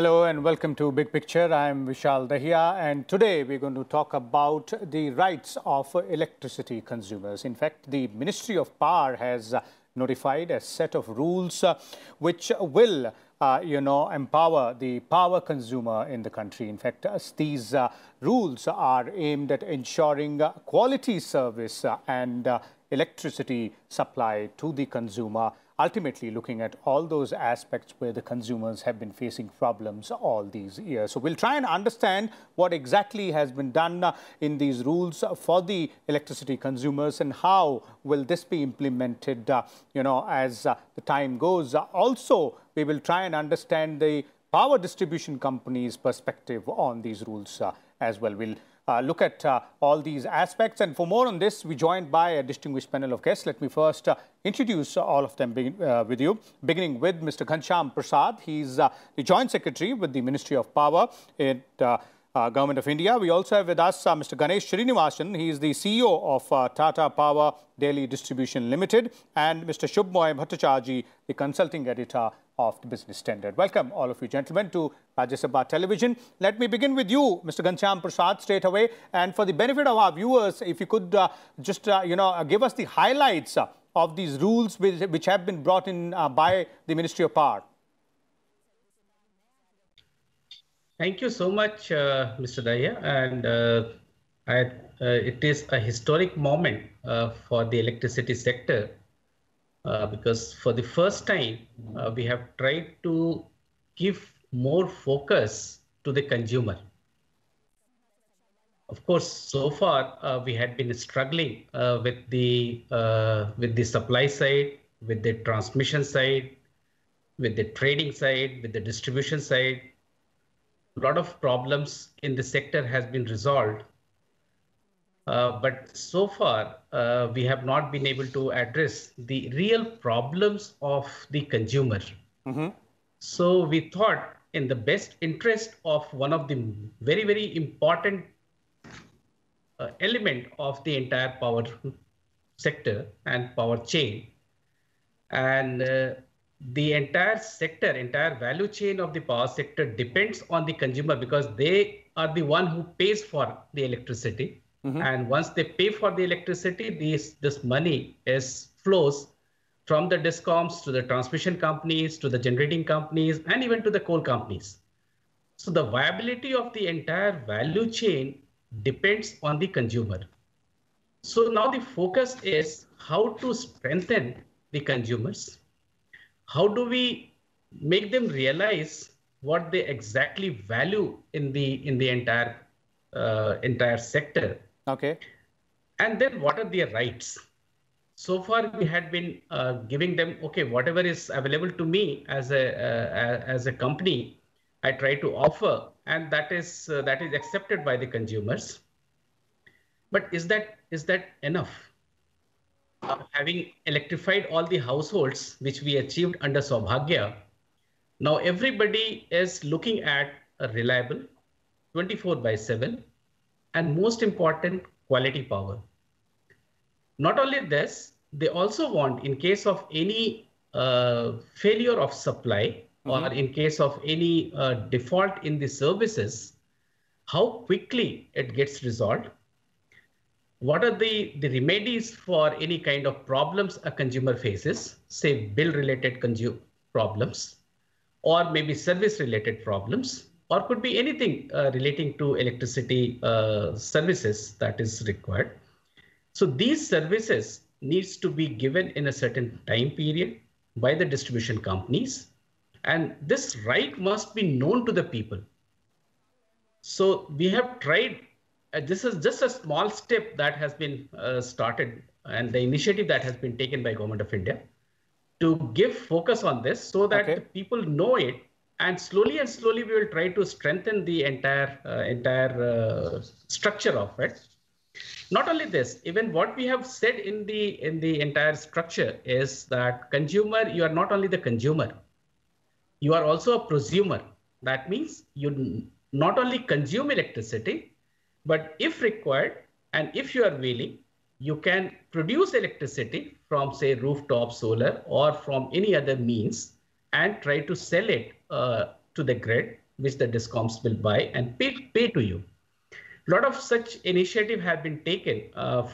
Hello and welcome to Big Picture. I'm Vishal Dahiya, and today we're going to talk about the rights of electricity consumers. In fact, the Ministry of Power has notified a set of rules which will empower the power consumer in the country. In fact, these rules are aimed at ensuring quality service and electricity supply to the consumer, ultimately looking at all those aspects where the consumers have been facing problems all these years. So we'll try and understand what exactly has been done in these rules for the electricity consumers and how will this be implemented, as the time goes. Also, we will try and understand the power distribution companies' perspective on these rules as well. We'll look at all these aspects. And for more on this, we're joined by a distinguished panel of guests. Let me first introduce all of them with you, beginning with Mr. Ghanshyam Prasad. He's the Joint Secretary with the Ministry of Power in Government of India. We also have with us Mr. Ganesh Srinivasan. He is the CEO of Tata Power Daily Distribution Limited, and Mr. Subhomoy Bhattacharjee, the consulting editor of the Business Standard. Welcome, all of you gentlemen, to Rajya Sabha Television. Let me begin with you, Mr. Ghanshyam Prasad, straight away. And for the benefit of our viewers, if you could just, give us the highlights of these rules which have been brought in by the Ministry of Power. Thank you so much, Mr. Dahiya. And it is a historic moment for the electricity sector because for the first time, we have tried to give more focus to the consumer. Of course, so far we had been struggling with the supply side, with the transmission side, with the trading side, with the distribution side. A lot of problems in the sector has been resolved. But so far, we have not been able to address the real problems of the consumer. So we thought, in the best interest of one of the very, very important element of the entire power sector and power chain, and the entire sector, entire value chain of the power sector depends on the consumer because they are the one who pays for the electricity. And once they pay for the electricity, this money flows from the discoms to the transmission companies, to the generating companies, and even to the coal companies. So the viability of the entire value chain depends on the consumer. So now the focus is how to strengthen the consumers. How do we make them realize what they exactly value in the entire sector? Okay. And then what are their rights? So far, we had been giving them, okay, whatever is available to me as a company, I try to offer, and that is accepted by the consumers. But is that enough? Having electrified all the households, which we achieved under Saubhagya, now everybody is looking at a reliable 24/7 and most important, quality power. Not only this, they also want, in case of any failure of supply or in case of any default in the services, how quickly it gets resolved. What are the remedies for any kind of problems a consumer faces, say bill-related problems, or maybe service-related problems, or could be anything relating to electricity services that is required. So these services needs to be given in a certain time period by the distribution companies, and this right must be known to the people. So we have tried. This is just a small step that has been started, and the initiative that has been taken by Government of India to give focus on this so that the people know it, and slowly we will try to strengthen the entire structure of it. Not only this, even what we have said in the entire structure is that consumer, you are not only the consumer, you are also a prosumer. That means you not only consume electricity, but if required, and if you are willing, you can produce electricity from, say, rooftop solar or from any other means and try to sell it to the grid which the discoms will buy and pay to you. A lot of such initiative have been taken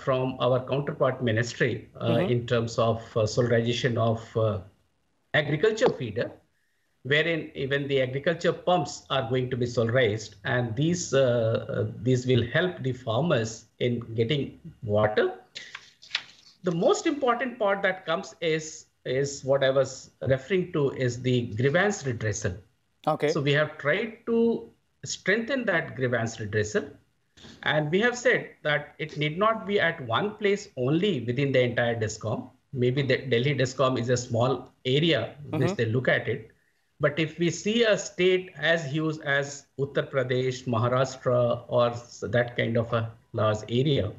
from our counterpart ministry in terms of solarization of agriculture feeder, wherein even the agriculture pumps are going to be solarized, and these will help the farmers in getting water. The most important part that comes is what I was referring to is the grievance redressal. Okay. So we have tried to strengthen that grievance redressal, and we have said that it need not be at one place only within the entire DISCOM. Maybe the Delhi DISCOM is a small area which they look at it. But if we see a state as huge as Uttar Pradesh, Maharashtra, or that kind of a large area,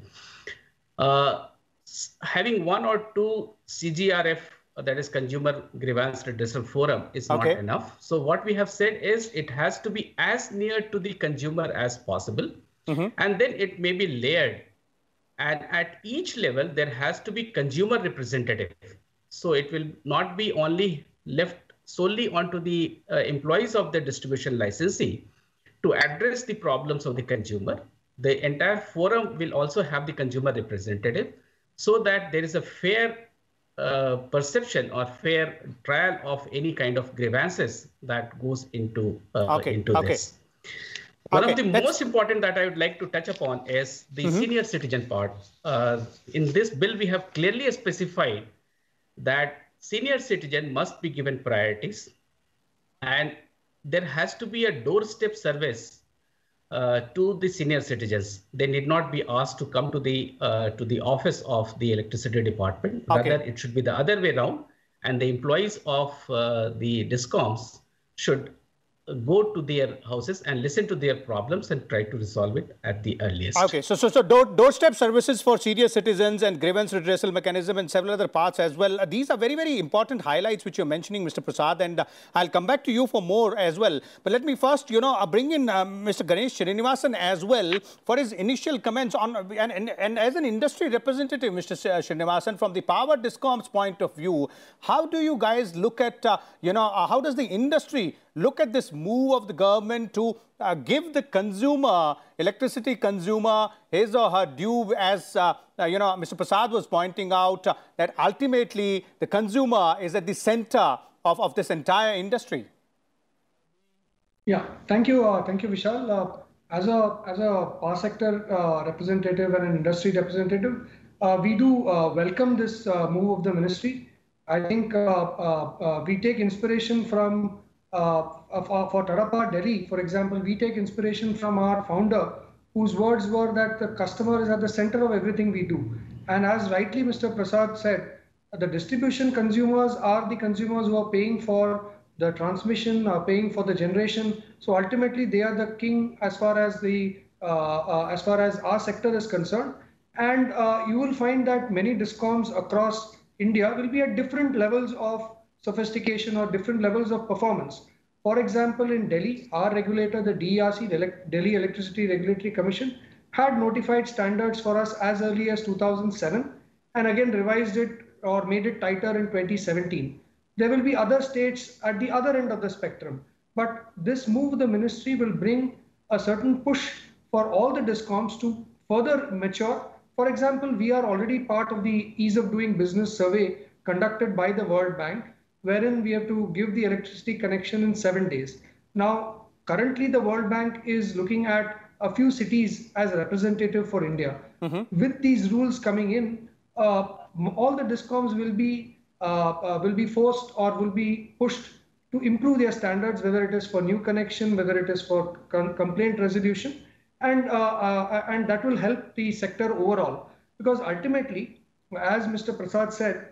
having one or two CGRF, that is Consumer Grievance Redressal Forum, is not enough. So what we have said is it has to be as near to the consumer as possible. And then it may be layered. And at each level, there has to be consumer representative. So it will not be only left solely onto the employees of the distribution licensee to address the problems of the consumer. The entire forum will also have the consumer representative, so that there is a fair perception or fair trial of any kind of grievances that goes into this. One of the most important that I would like to touch upon is the senior citizen part. In this bill, we have clearly specified that senior citizen must be given priorities, and there has to be a doorstep service to the senior citizens. They need not be asked to come to the office of the electricity department. Rather, it should be the other way around, and the employees of the discoms should go to their houses and listen to their problems and try to resolve it at the earliest. Okay, so doorstep services for senior citizens and grievance redressal mechanism and several other parts as well. These are very, very important highlights which you're mentioning, Mr. Prasad, and I'll come back to you for more as well. But let me first, bring in Mr. Ganesh Srinivasan as well for his initial comments on, and as an industry representative, Mr. Srinivasan, from the power discoms point of view, how do you guys look at, how does the industry look at this move of the government to give the consumer, electricity consumer, his or her due, as Mr. Prasad was pointing out, that ultimately the consumer is at the center of this entire industry? Yeah, thank you, Vishal. As a power sector representative and an industry representative, we do welcome this move of the ministry. I think we take inspiration from for Tata Delhi, for example, we take inspiration from our founder, whose words were that the customer is at the center of everything we do. And as rightly Mr. Prasad said, the distribution consumers are the consumers who are paying for the transmission, are paying for the generation. So ultimately, they are the king as far as our sector is concerned. And you will find that many discoms across India will be at different levels of sophistication or different levels of performance. For example, in Delhi, our regulator, the DERC, Delhi Electricity Regulatory Commission, had notified standards for us as early as 2007 and again revised it or made it tighter in 2017. There will be other states at the other end of the spectrum, but this move of the ministry will bring a certain push for all the discoms to further mature. For example, we are already part of the ease of doing business survey conducted by the World Bank, wherein we have to give the electricity connection in 7 days. Now, currently the World Bank is looking at a few cities as a representative for India. With these rules coming in, all the discoms will be forced or will be pushed to improve their standards, whether it is for new connection, whether it is for complaint resolution, and that will help the sector overall. Because ultimately, as Mr. Prasad said,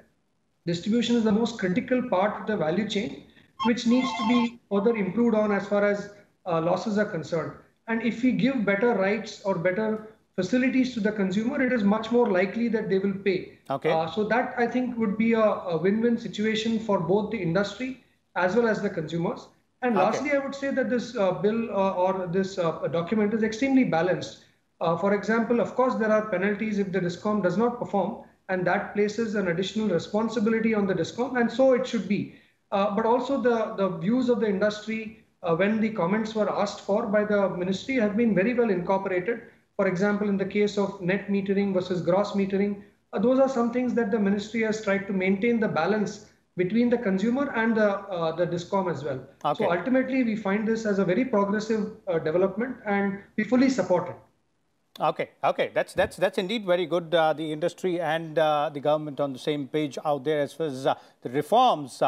distribution is the most critical part of the value chain, which needs to be further improved on as far as losses are concerned. And if we give better rights or better facilities to the consumer, it is much more likely that they will pay. So that, I think, would be a win-win situation for both the industry as well as the consumers. And lastly, I would say that this bill or this document is extremely balanced. For example, of course, there are penalties if the discom does not perform, and that places an additional responsibility on the discom, and so it should be. But also the views of the industry when the comments were asked for by the ministry, have been very well incorporated. For example, in the case of net metering versus gross metering, those are some things that the ministry has tried to maintain the balance between the consumer and the DISCOM as well. Okay. So ultimately, we find this as a very progressive development, and we fully support it. Okay, okay, that's indeed very good. The industry and the government on the same page out there as far as the reforms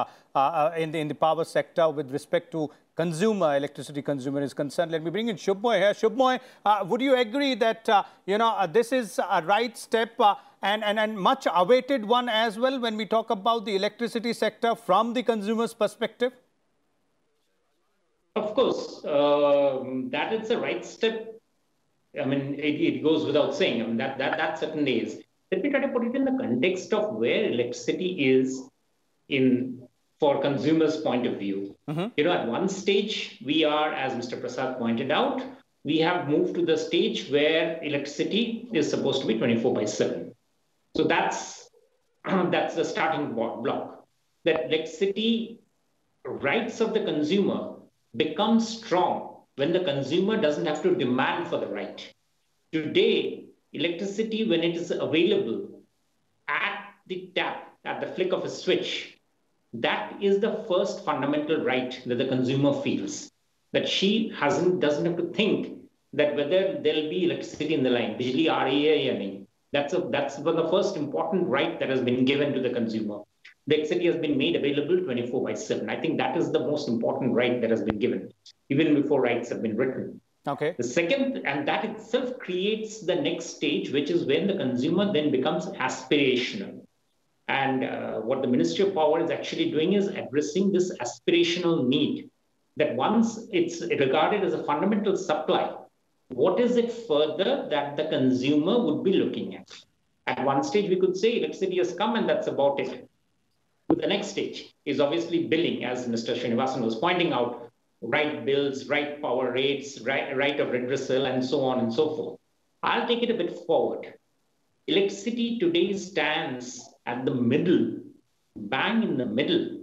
in the power sector with respect to electricity consumer is concerned. Let me bring in Subhomoy here. Subhomoy, would you agree that this is a right step and much awaited one as well when we talk about the electricity sector from the consumer's perspective? Of course, that is the right step. I mean, it goes without saying. I mean, that certainly is. Let me try to put it in the context of where electricity is for consumers' point of view. At one stage, we are, as Mr. Prasad pointed out, we have moved to the stage where electricity is supposed to be 24/7. So that's the starting block. That electricity rights of the consumer become strong when the consumer doesn't have to demand for the right. Today, electricity, when it is available at the tap, at the flick of a switch, that is the first fundamental right that the consumer feels. That she doesn't have to think that whether there'll be electricity in the line, bijli aa rahi hai ya nahi. That's the first important right that has been given to the consumer. The electricity has been made available 24/7. I think that is the most important right that has been given, even before rights have been written. Okay. The second, and that itself creates the next stage, which is when the consumer then becomes aspirational. And what the Ministry of Power is actually doing is addressing this aspirational need, that once it's regarded as a fundamental supply, what is it further that the consumer would be looking at? At one stage, we could say electricity has come and that's about it. The next stage is obviously billing, as Mr. Srinivasan was pointing out, right bills, right power rates, right of redressal, and so on and so forth. I'll take it a bit forward. Electricity today stands at the middle, bang in the middle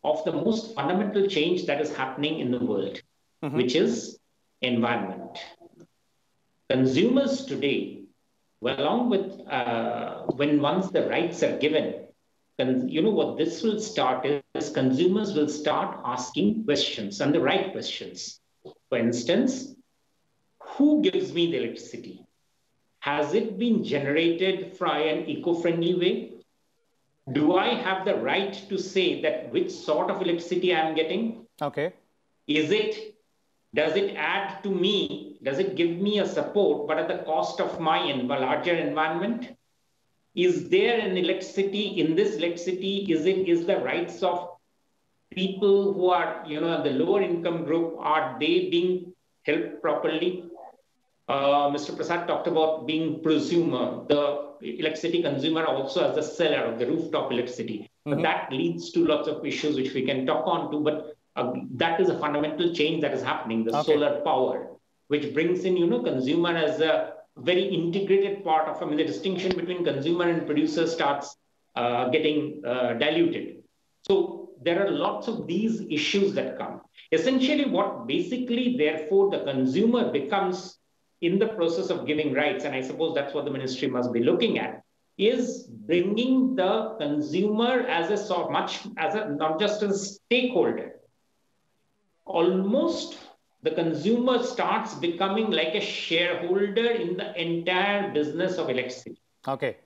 of the most fundamental change that is happening in the world, which is environment. Consumers today, along with once the rights are given, what this will start is consumers will start asking questions, and the right questions. For instance, who gives me the electricity? Has it been generated by an eco-friendly way? Do I have the right to say that which sort of electricity I am getting? Okay. Does it add to me? Does it give me a support, but at the cost of my larger environment? Is there an electricity in this electricity? Is the rights of people who are, the lower income group, are they being helped properly? Mr. Prasad talked about being prosumer, the electricity consumer also as the seller of the rooftop electricity. But that leads to lots of issues which we can talk on to, but that is a fundamental change that is happening, the solar power, which brings in, consumer as a very integrated part of, the distinction between consumer and producer starts getting diluted. So there are lots of these issues that come. Essentially, what basically, therefore, the consumer becomes in the process of giving rights, and I suppose that's what the ministry must be looking at, is bringing the consumer as not just as a stakeholder. Almost the consumer starts becoming like a shareholder in the entire business of electricity. Okay.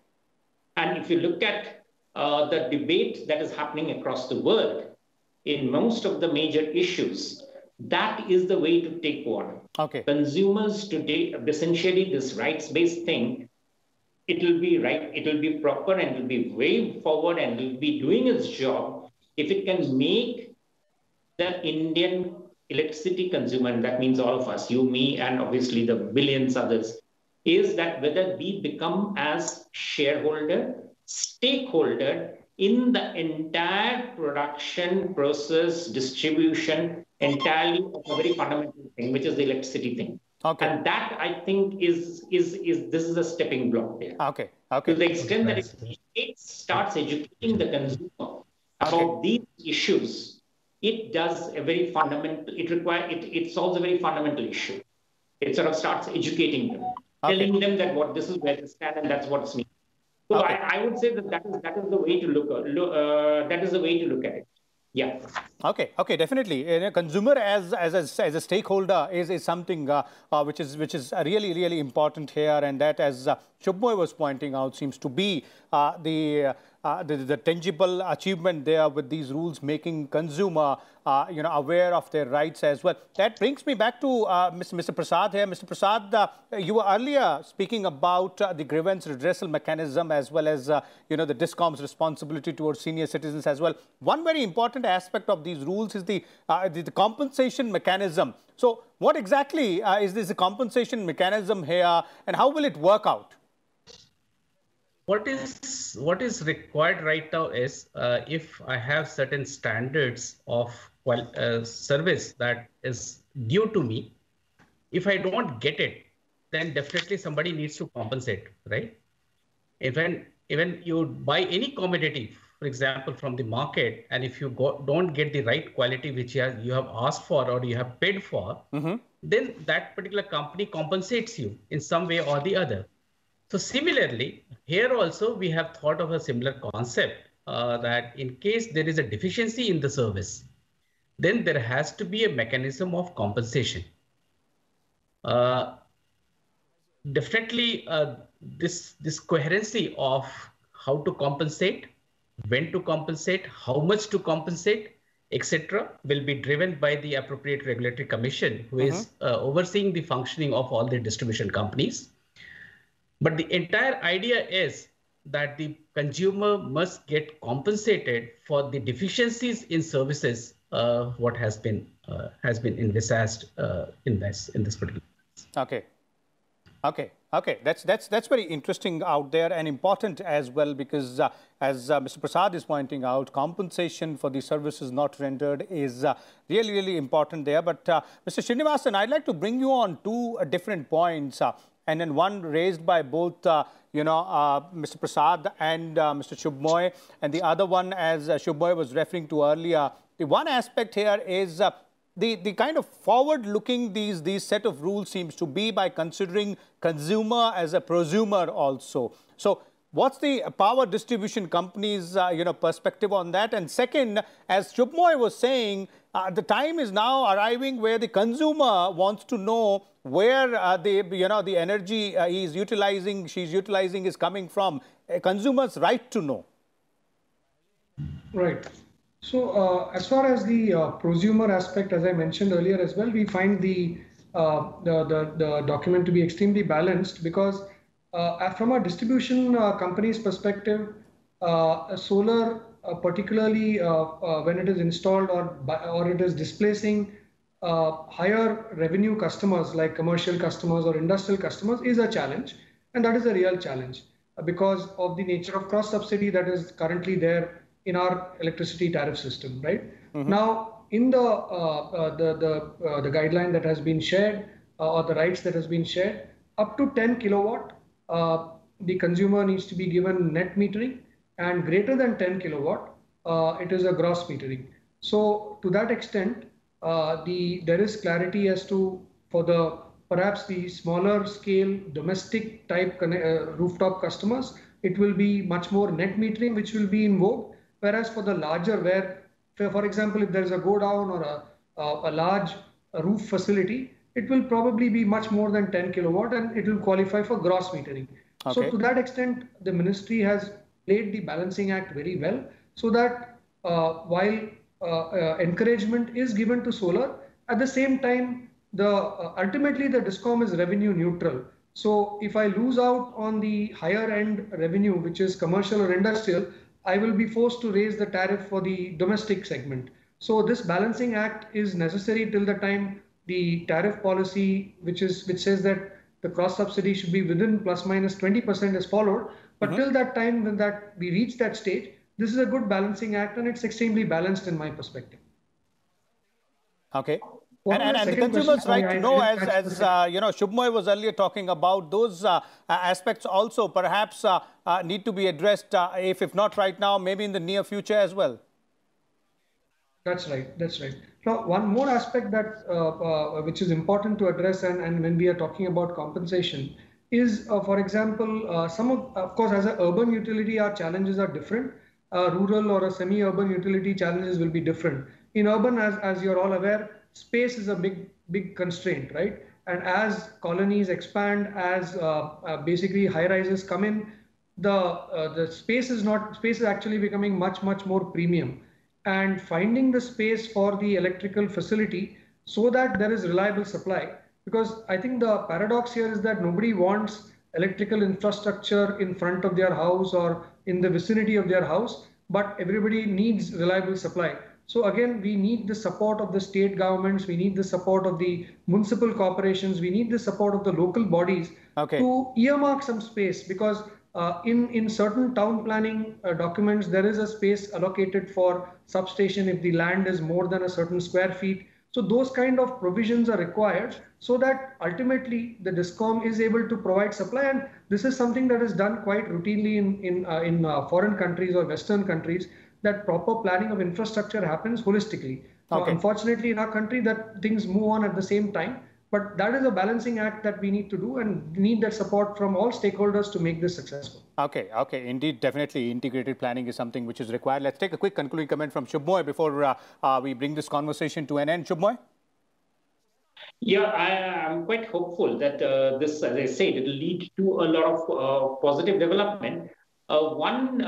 And if you look at the debate that is happening across the world in most of the major issues, that is the way to take one. Okay. Consumers today, essentially this rights-based thing, it will be right, it will be proper, and it will be way forward, and it will be doing its job if it can make the Indian electricity consumer, and that means all of us, you, me, and obviously the billions others, is that whether we become as shareholder, stakeholder in the entire production process, distribution, entirely of a very fundamental thing, which is the electricity thing. Okay. And that, I think, this is a stepping block there. Okay. Okay. To the extent that it starts educating the consumer about these issues it does a very fundamental, it solves a very fundamental issue. It sort of starts educating them, telling them that this is where they stand and that's what's needed. So I would say that is the way to that is the way to look at it. Yeah. Okay, definitely. A consumer as a stakeholder is something which is really important here, and that, as Subhomoy was pointing out, seems to be the tangible achievement there with these rules, making consumer aware of their rights as well. That brings me back to Mr. Prasad here. Mr. Prasad, you were earlier speaking about the grievance redressal mechanism, as well as the DISCOM's responsibility towards senior citizens as well. One very important aspect of these rules is the compensation mechanism. So what exactly is this compensation mechanism here, and how will it work out? What is required right now is if I have certain standards of service that is due to me, if I don't get it, then definitely somebody needs to compensate, right? Even you buy any commodity, for example, from the market, and if you don't get the right quality which you have asked for or you have paid for, then that particular company compensates you in some way or the other. So similarly, here also we have thought of a similar concept that in case there is a deficiency in the service, then there has to be a mechanism of compensation. Definitely, this coherency of how to compensate, when to compensate, how much to compensate, etc., will be driven by the appropriate regulatory commission who is overseeing the functioning of all the distribution companies. But the entire idea is that the consumer must get compensated for the deficiencies in services what has been envisaged in this particular case. Okay. That's very interesting out there, and important as well, because as Mr. Prasad is pointing out, compensation for the services not rendered is really important there. But Mr. Srinivasan, I'd like to bring you on two different points. And then one raised by both, Mr. Prasad and Mr. Subhomoy, and the other one, as Subhomoy was referring to earlier. The one aspect here is the kind of forward-looking these set of rules seems to be by considering consumer as a prosumer also. So what's the power distribution companies' perspective on that? And second, as Subhomoy was saying, the time is now arriving where the consumer wants to know where the energy she's utilizing is coming from. A consumer's right to know. Right. So as far as the prosumer aspect, as I mentioned earlier as well, we find the document to be extremely balanced, because from a distribution company's perspective, solar, particularly when it is installed or it is displacing higher revenue customers like commercial customers or industrial customers, is a challenge, and that is a real challenge because of the nature of cross subsidy that is currently there in our electricity tariff system, right? Now, in the guideline that has been shared or the rights that has been shared, up to 10 kilowatt, the consumer needs to be given net metering, and greater than 10 kilowatt, it is a gross metering. So to that extent, there is clarity as to, for perhaps the smaller scale domestic type rooftop customers, it will be much more net metering which will be in vogue. Whereas for the larger, where, for example, if there is a go down or a large roof facility, it will probably be much more than 10 kilowatt and it will qualify for gross metering. So to that extent, the ministry has played the balancing act very well, so that while encouragement is given to solar, at the same time, ultimately the DISCOM is revenue neutral. So if I lose out on the higher end revenue, which is commercial or industrial, I will be forced to raise the tariff for the domestic segment. So this balancing act is necessary till the time the tariff policy, which says that the cross subsidy should be within plus minus 20% is followed. But till that time, when we reach that stage, this is a good balancing act, and it's extremely balanced in my perspective. Okay. And the consumer's right to know, as Subhomoy was earlier talking about, those aspects also perhaps need to be addressed, if not right now, maybe in the near future as well. That's right. That's right. Now, one more aspect that which is important to address, and when we are talking about compensation, is, for example, of course, as an urban utility, our challenges are different. Rural or a semi-urban utility challenges will be different. In urban, as you're all aware, space is a big constraint, right? And as colonies expand, as basically high rises come in, the space is actually becoming much more premium, and finding the space for the electrical facility so that there is reliable supply. Because I think the paradox here is that nobody wants electrical infrastructure in front of their house or in the vicinity of their house, but everybody needs reliable supply. So again, we need the support of the state governments, we need the support of the municipal corporations, we need the support of the local bodies to earmark some space, because in certain town planning documents, there is a space allocated for substation if the land is more than a certain square feet. So those kind of provisions are required so that ultimately the DISCOM is able to provide supply. And this is something that is done quite routinely in foreign countries or Western countries, that proper planning of infrastructure happens holistically. Now, unfortunately, in our country, that things move on at the same time. But that is a balancing act that we need to do, and need that support from all stakeholders to make this successful. Okay. Indeed, definitely integrated planning is something which is required. Let's take a quick concluding comment from Subhomoy before we bring this conversation to an end. Subhomoy? Yeah, I'm quite hopeful that this, as I said, it will lead to a lot of positive development. One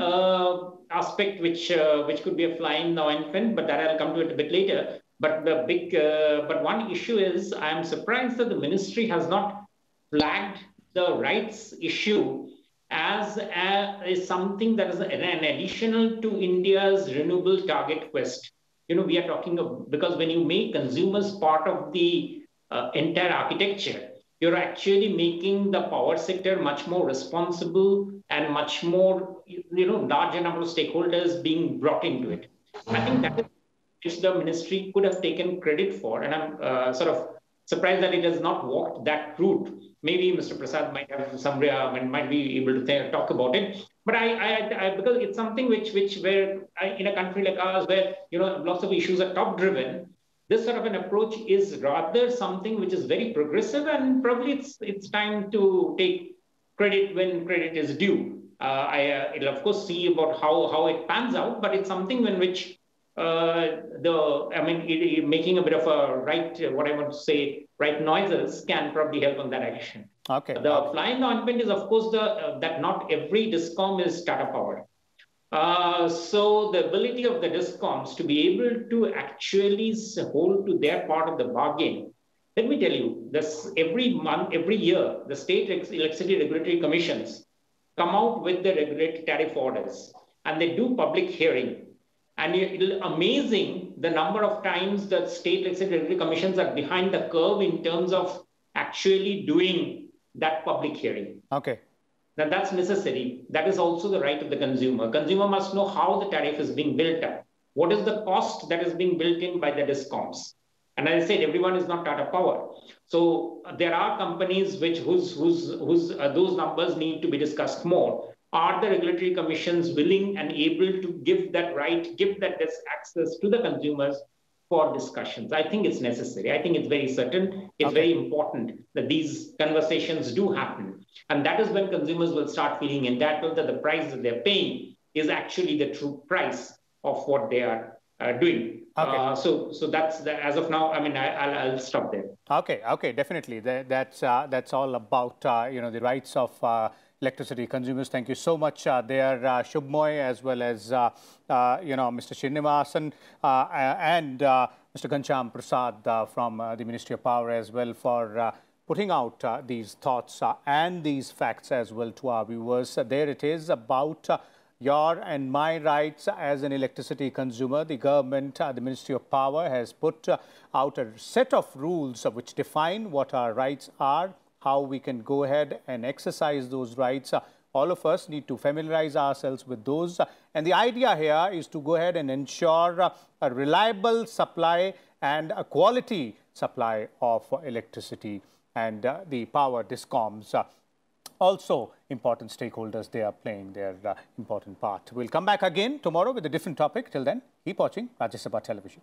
aspect which could be a fly in the ointment, but that I'll come to it a bit later. But but one issue is, I'm surprised that the ministry has not flagged the rights issue as something that is an additional to India's renewable target quest. We are talking of, because when you make consumers part of the entire architecture, you're actually making the power sector much more responsible and much more, larger number of stakeholders being brought into it. I think that is which the ministry could have taken credit for, and I'm sort of surprised that it has not walked that route. Maybe Mr. Prasad might have some, might be able to talk about it. But I because it's something where in a country like ours, where lots of issues are top driven, this sort of an approach is rather something which is very progressive, and probably it's time to take credit when credit is due. It'll of course see about how it pans out, but it's something in which making a bit of a right noises can probably help on that action. The fly in the ointment is, of course, that not every DISCOM is Tata Power. So the ability of the DISCOMs to be able to actually hold to their part of the bargain. Let me tell you, this every year, the state electricity regulatory commissions come out with the regulatory tariff orders, and they do public hearing. And it's amazing the number of times that state electricity regulatory commissions are behind the curve in terms of actually doing that public hearing. Now that's necessary. That is also the right of the consumer. Consumer must know how the tariff is being built up. What is the cost that is being built in by the DISCOMs? And as I said, everyone is not Tata Power. So there are companies whose those numbers need to be discussed more. Are the regulatory commissions willing and able to give that access to the consumers for discussions? I think it's necessary. I think it's very certain. It's very important that these conversations do happen. And that is when consumers will start feeling entitled that the price that they're paying is actually the true price of what they are doing. So that's as of now. I mean, I'll stop there. Okay, definitely. That's all about the rights of electricity consumers. Thank you so much there, Subhomoy, as well as Mr. Srinivasan and Mr. Ghanshyam Prasad from the Ministry of Power as well, for putting out these thoughts and these facts as well to our viewers. There it is about your and my rights as an electricity consumer. The government, the Ministry of Power, has put out a set of rules which define what our rights are, how we can go ahead and exercise those rights. All of us need to familiarize ourselves with those. And the idea here is to go ahead and ensure a reliable supply and a quality supply of electricity. And the power DISCOMs also important stakeholders. They are playing their important part. We'll come back again tomorrow with a different topic. Till then, keep watching Rajya Sabha Television.